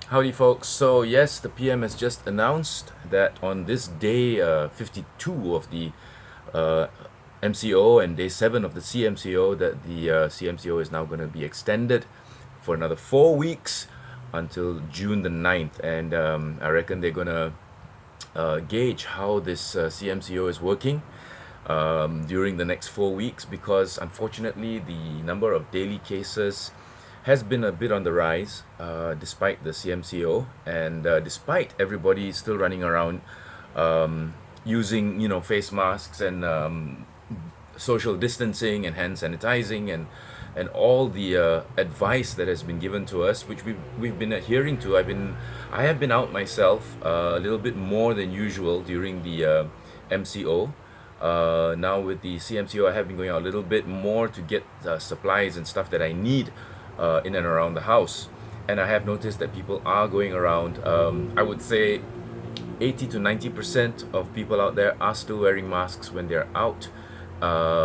Howdy, folks. So, yes, the PM has just announced that on this day 52 of the uh, MCO and day 7 of the CMCO, that the CMCO is now going to be extended for another 4 weeks until June the 9th. And I reckon they're going to gauge how this CMCO is working during the next 4 weeks, because unfortunately the number of daily cases has been a bit on the rise despite the CMCO, and despite everybody still running around using face masks and social distancing and hand sanitizing and all the advice that has been given to us, which we've been adhering to. I have been out myself a little bit more than usual during the MCO. Now with the CMCO, I have been going out a little bit more to get supplies and stuff that I need in and around the house. And I have noticed that people are going around. I would say 80 to 90% of people out there are still wearing masks when they're out,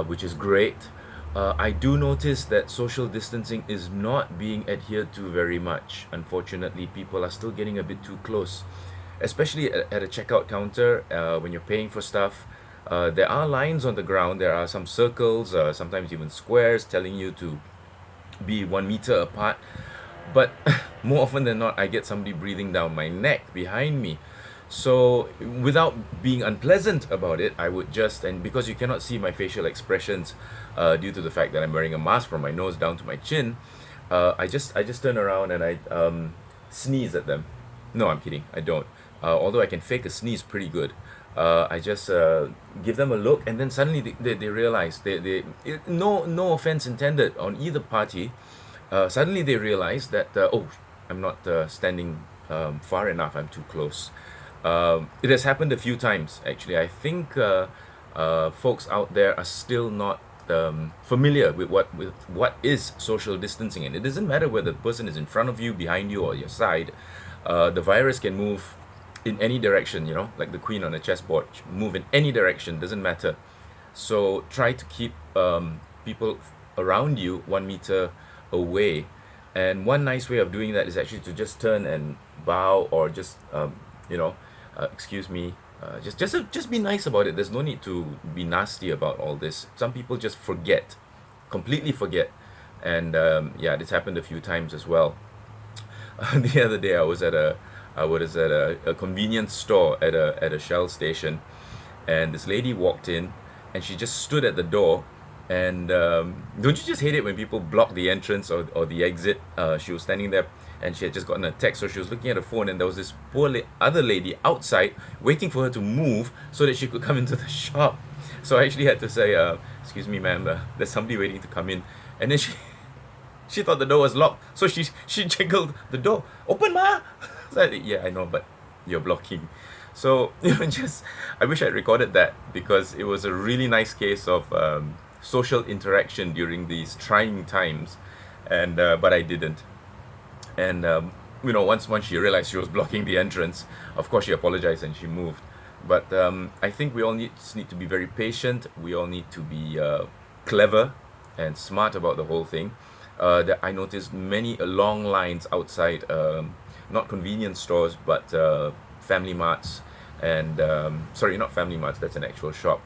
which is great. I do notice that social distancing is not being adhered to very much. Unfortunately, people are still getting a bit too close, especially at a checkout counter when you're paying for stuff. There are lines on the ground, there are some circles, sometimes even squares telling you to be 1 meter apart. But more often than not, I get somebody breathing down my neck behind me. So, without being unpleasant about it, I would just, and because you cannot see my facial expressions due to the fact that I'm wearing a mask from my nose down to my chin, I just turn around and I sneeze at them. No, I'm kidding. I don't. Although I can fake a sneeze pretty good. I just give them a look, and then suddenly they realize no offense intended on either party. Suddenly they realize that oh, I'm not standing far enough. I'm too close. It has happened a few times actually. I think folks out there are still not familiar with what is social distancing, and it doesn't matter whether the person is in front of you, behind you, or your side. The virus can move in any direction, like the queen on a chessboard, move in any direction, doesn't matter. So try to keep people around you 1 meter away. And one nice way of doing that is actually to just turn and bow, or just excuse me. Just be nice about it. There's no need to be nasty about all this. Some people just forget, completely forget, and yeah, this happened a few times as well. The other day I was at a convenience store at a Shell station, and this lady walked in, and she just stood at the door. And don't you just hate it when people block the entrance or the exit? She was standing there, and she had just gotten a text, so she was looking at her phone, and there was this poor other lady outside waiting for her to move so that she could come into the shop. So I actually had to say, "Excuse me, ma'am, there's somebody waiting to come in." And then she thought the door was locked, so she jiggled the door. Open, ma. So yeah, I know, but you're blocking. So just I wish I'd recorded that, because it was a really nice case of social interaction during these trying times, and but I didn't. And once she realized she was blocking the entrance, of course she apologized and she moved. But I think we all need to be very patient. We all need to be clever and smart about the whole thing. That I noticed many long lines outside, not convenience stores, but family marts, and sorry, not family marts. That's an actual shop.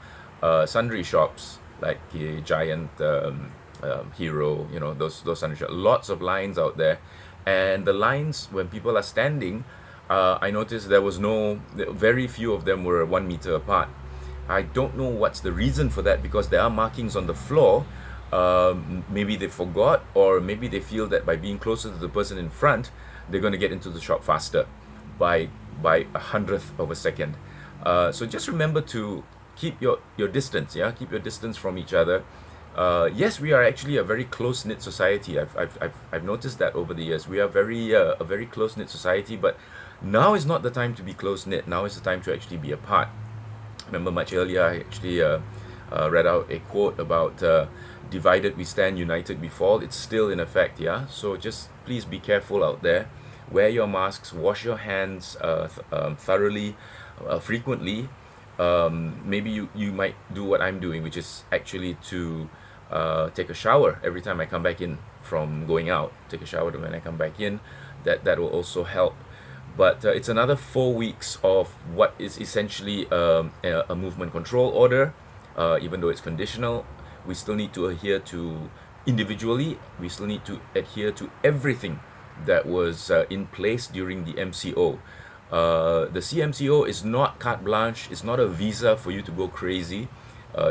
Sundry shops like Giant, Hero. Those sundry shops. Lots of lines out there, and the lines when people are standing, I noticed there was very few of them were 1 meter apart. I don't know what's the reason for that, because there are markings on the floor. Maybe they forgot, or maybe they feel that by being closer to the person in front, they're going to get into the shop faster by a hundredth of a second. So just remember to keep your distance. Yeah, keep your distance from each other. Yes, we are actually a very close knit society. I've noticed that over the years. We are a very close knit society, but now is not the time to be close knit. Now is the time to actually be apart. Remember, much earlier, I actually read out a quote about divided we stand, united we fall. It's still in effect, yeah? So just please be careful out there. Wear your masks, wash your hands thoroughly, frequently. Maybe you might do what I'm doing, which is actually to take a shower every time I come back in from going out. Take a shower when I come back in. That will also help. But it's another 4 weeks of what is essentially a movement control order. Even though it's conditional, we still need to adhere to individually, we still need to adhere to everything that was in place during the MCO. The CMCO is not carte blanche, it's not a visa for you to go crazy.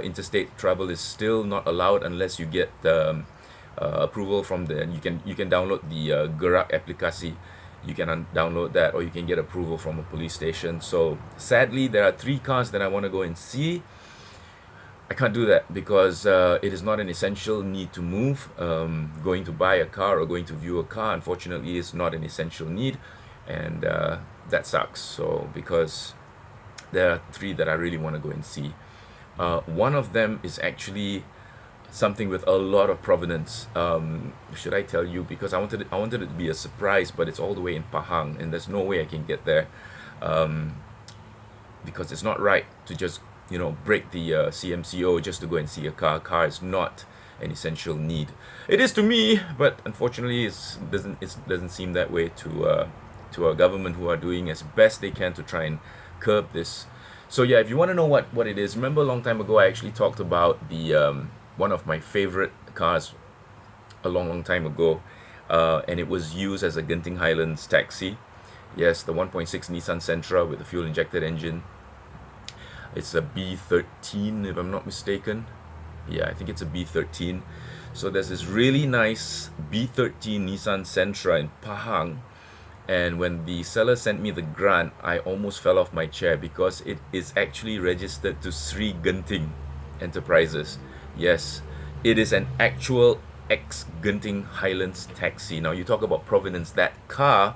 Interstate travel is still not allowed unless you get approval from the, you can download the Gerak aplikasi. You can download that, or you can get approval from a police station. So sadly, there are 3 cars that I want to go and see. I can't do that because it is not an essential need to move. Going to buy a car or going to view a car, unfortunately, is not an essential need, and that sucks. So because there are 3 that I really want to go and see. One of them is actually something with a lot of provenance. Should I tell you? Because I wanted it to be a surprise, but it's all the way in Pahang, and there's no way I can get there, because it's not right to just break the CMCO just to go and see a car. Car is not an essential need. It is to me, but unfortunately, it doesn't seem that way to our government, who are doing as best they can to try and curb this. So yeah, if you want to know what it is, remember a long time ago I actually talked about the one of my favorite cars a long time ago, and it was used as a Genting Highlands taxi. Yes, the 1.6 Nissan Sentra with a fuel injected engine. It's a B13 if I'm not mistaken. Yeah, I think it's a B13. So there's this really nice B13 Nissan Sentra in Pahang, and when the seller sent me the grant, I almost fell off my chair because it is actually registered to Sri Genting Enterprises. Yes, it is an actual ex-Genting Highlands taxi. Now you talk about provenance, that car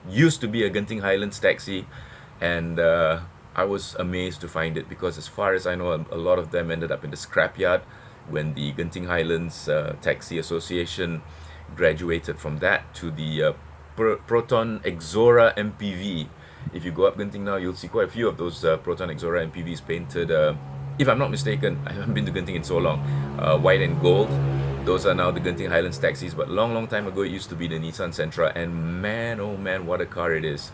used to be a Genting Highlands taxi, and I was amazed to find it, because as far as I know, a lot of them ended up in the scrapyard when the Genting Highlands Taxi Association graduated from that to the Proton Exora MPV. If you go up Genting now, you'll see quite a few of those Proton Exora MPVs painted, if I'm not mistaken, I haven't been to Genting in so long, white and gold. Those are now the Genting Highlands taxis, but long time ago it used to be the Nissan Sentra, and man, oh man, what a car it is.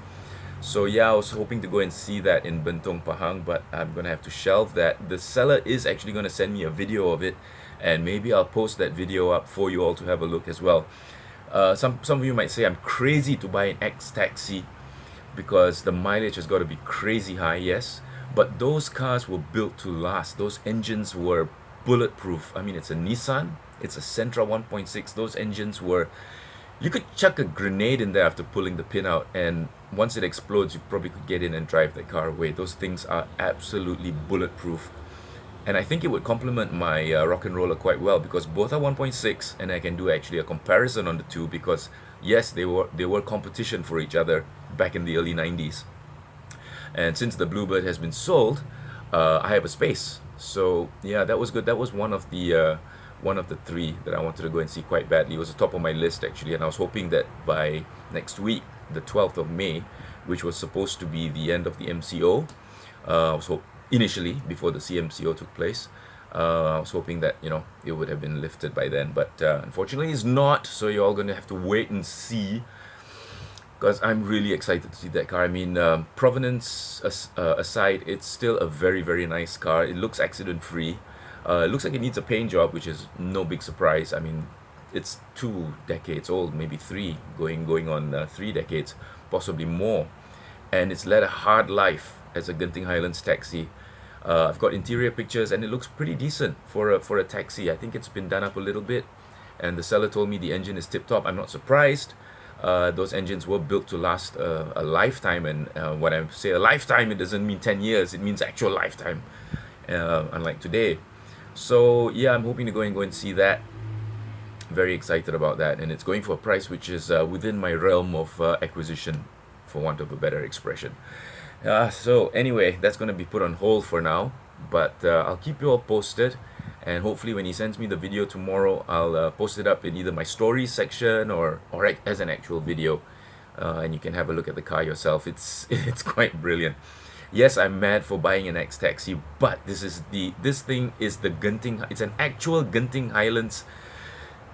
So yeah, I was hoping to go and see that in Bentong, Pahang, but I'm gonna have to shelve that. The seller is actually gonna send me a video of it, and maybe I'll post that video up for you all to have a look as well. Some of you might say I'm crazy to buy an X taxi because the mileage has got to be crazy high. Yes, but those cars were built to last. Those engines were bulletproof. I mean, it's a Nissan, it's a Sentra 1.6. Those engines were, you could chuck a grenade in there after pulling the pin out, and once it explodes, you probably could get in and drive the car away. Those things are absolutely bulletproof. And I think it would complement my rock and roller quite well, because both are 1.6, and I can do actually a comparison on the two, because yes, they were competition for each other back in the early 90s. And since the Bluebird has been sold, I have a space. So yeah, that was good. That was one of the 3 that I wanted to go and see quite badly. It was the top of my list actually, and I was hoping that by next week, the 12th of May, which was supposed to be the end of the MCO, initially before the CMCO took place, I was hoping that it would have been lifted by then, but unfortunately it's not. So you're all gonna have to wait and see, because I'm really excited to see that car. I mean, provenance aside, it's still a very nice car. It looks accident free. It looks like it needs a paint job, which is no big surprise. I mean, it's 2 decades old, maybe 3, going on 3 decades, possibly more, and it's led a hard life as a Genting Highlands taxi. I've got interior pictures, and it looks pretty decent for a taxi. I think it's been done up a little bit, and the seller told me the engine is tip top. I'm not surprised. Those engines were built to last a lifetime, and when I say a lifetime, it doesn't mean 10 years, it means actual lifetime, unlike today. So yeah, I'm hoping to go and see that. Very excited about that, and it's going for a price which is within my realm of acquisition, for want of a better expression. So anyway, that's going to be put on hold for now, but I'll keep you all posted, and hopefully when he sends me the video tomorrow, I'll post it up in either my stories section or as an actual video, and you can have a look at the car yourself. It's quite brilliant. Yes, I'm mad for buying an X taxi, but this thing is the Genting. It's an actual Genting Highlands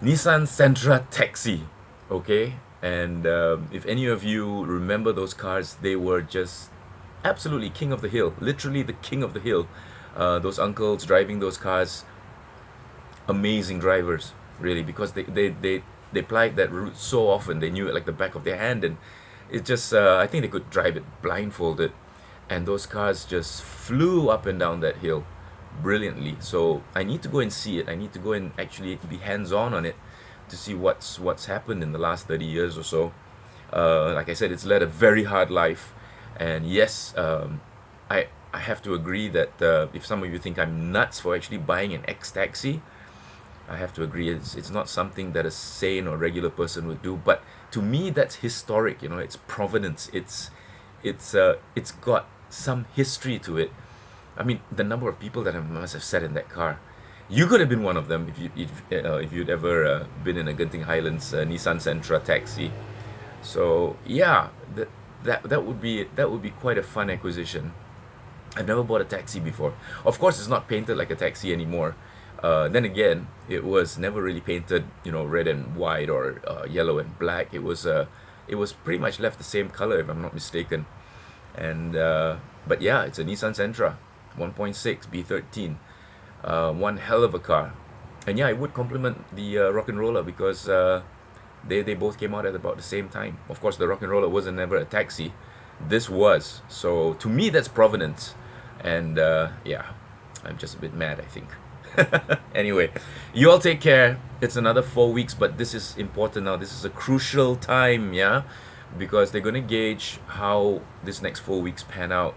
Nissan Sentra taxi. Okay, And if any of you remember those cars, they were just absolutely king of the hill, literally the king of the hill. Those uncles driving those cars, amazing drivers, really, because they plied that route so often. They knew it like the back of their hand, and it just I think they could drive it blindfolded, and those cars just flew up and down that hill brilliantly. So I need to go and see it. I need to go and actually be hands-on it to see what's happened in the last 30 years or so. Like I said, it's led a very hard life, and yes, I have to agree that if some of you think I'm nuts for actually buying an X taxi, I have to agree it's not something that a sane or regular person would do. But to me, that's historic. You know, it's provenance. It's got some history to it. I mean, the number of people that I must have sat in that car. You could have been one of them if you'd ever been in a Genting Highlands Nissan Sentra taxi. So yeah, that would be quite a fun acquisition. I've never bought a taxi before. Of course, it's not painted like a taxi anymore. Then again, it was never really painted, you know, red and white or yellow and black. It was pretty much left the same color, if I'm not mistaken. And but yeah, it's a Nissan Sentra, 1.6 B13, one hell of a car. And yeah, I would compliment the Rock and Roller because they both came out at about the same time. Of course, the Rock and Roller wasn't never a taxi. This was. So to me, that's provenance. And yeah, I'm just a bit mad, I think. Anyway, you all take care. It's another 4 weeks, but this is important now. This is a crucial time, yeah, because they're going to gauge how this next 4 weeks pan out.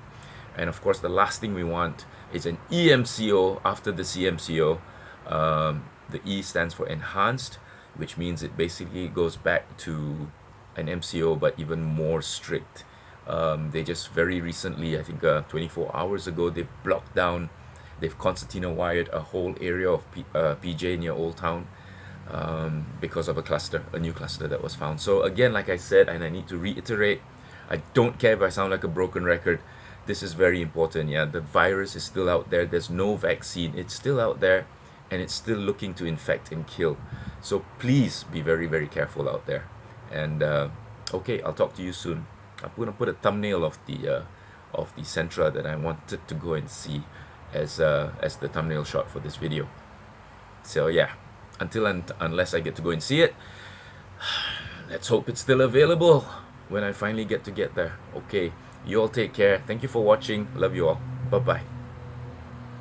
And of course, the last thing we want is an EMCO after the CMCO. The E stands for enhanced, which means it basically goes back to an MCO, but even more strict. They just very recently, I think 24 hours ago, they've concertina wired a whole area of PJ near Old Town because of a new cluster that was found. So again, like I said, and I need to reiterate, I don't care if I sound like a broken record. This is very important. Yeah, the virus is still out there. There's no vaccine. It's still out there, and it's still looking to infect and kill. So please be very, very careful out there. And okay, I'll talk to you soon. I'm gonna put a thumbnail of the Sentra that I wanted to go and see as the thumbnail shot for this video. So yeah, unless I get to go and see it, let's hope it's still available when I finally get there. Okay, you all take care. Thank you for watching. Love you all. Bye bye.